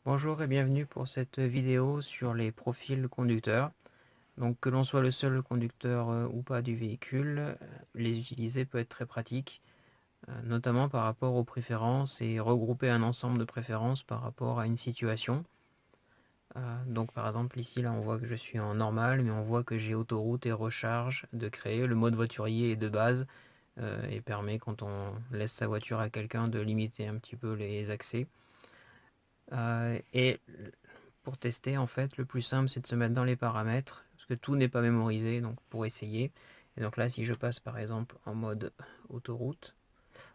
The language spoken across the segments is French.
Bonjour et bienvenue pour cette vidéo sur les profils conducteurs. Donc que l'on soit le seul conducteur ou pas du véhicule, les utiliser peut être très pratique, notamment par rapport aux préférences et regrouper un ensemble de préférences par rapport à une situation. Donc par exemple ici là on voit que je suis en normal, mais on voit que j'ai autoroute et recharge de créer. Le mode voiturier est de base et permet, quand on laisse sa voiture à quelqu'un, de limiter un petit peu les accès. Et pour tester, en fait, le plus simple, c'est de se mettre dans les paramètres, parce que tout n'est pas mémorisé, donc pour essayer. Et donc là, si je passe par exemple en mode autoroute,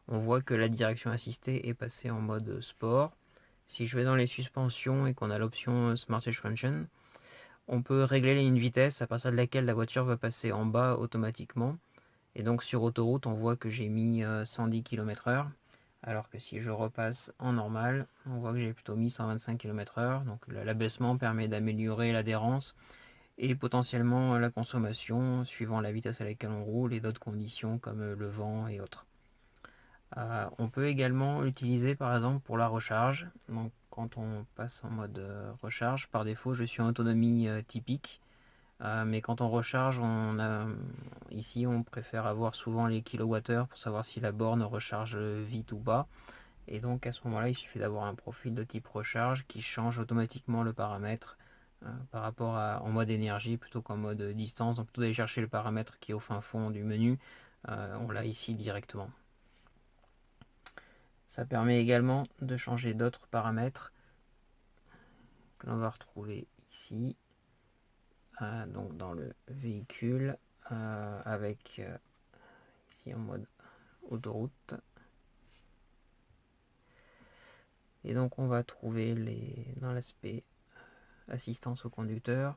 on voit que la direction assistée est passée en mode sport. Si je vais dans les suspensions et qu'on a l'option Smart Suspension, on peut régler une vitesse à partir de laquelle la voiture va passer en bas automatiquement. Et donc sur autoroute, on voit que j'ai mis 110 km/h. Alors que si je repasse en normal, on voit que j'ai plutôt mis 125 km/h. Donc l'abaissement permet d'améliorer l'adhérence et potentiellement la consommation suivant la vitesse à laquelle on roule et d'autres conditions comme le vent et autres. On peut également l'utiliser par exemple pour la recharge. Donc quand on passe en mode recharge, par défaut je suis en autonomie typique. Mais quand on recharge, ici on préfère avoir souvent les kilowattheures pour savoir si la borne recharge vite ou pas. Et donc à ce moment-là, il suffit d'avoir un profil de type recharge qui change automatiquement le paramètre par rapport en mode énergie plutôt qu'en mode distance. Donc plutôt d'aller chercher le paramètre qui est au fin fond du menu, on l'a ici directement. Ça permet également de changer d'autres paramètres que l'on va retrouver ici. Donc dans le véhicule avec ici en mode autoroute. Et donc on va trouver dans l'aspect assistance au conducteur.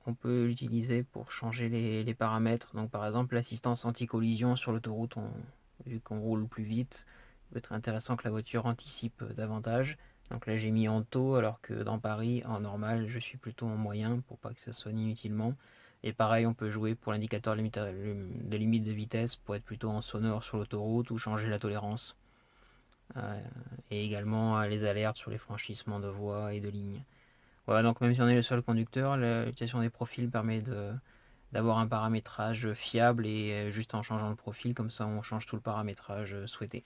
On peut l'utiliser pour changer les paramètres. Donc par exemple l'assistance anti-collision sur l'autoroute, vu qu'on roule plus vite, il peut être intéressant que la voiture anticipe davantage. Donc là j'ai mis en taux, alors que dans Paris en normal je suis plutôt en moyen pour pas que ça sonne inutilement. Et pareil, on peut jouer pour l'indicateur de limite de vitesse pour être plutôt en sonore sur l'autoroute ou changer la tolérance. Et également les alertes sur les franchissements de voies et de lignes. Voilà, donc même si on est le seul conducteur, l'utilisation des profils permet d'avoir un paramétrage fiable et juste en changeant le profil, comme ça on change tout le paramétrage souhaité.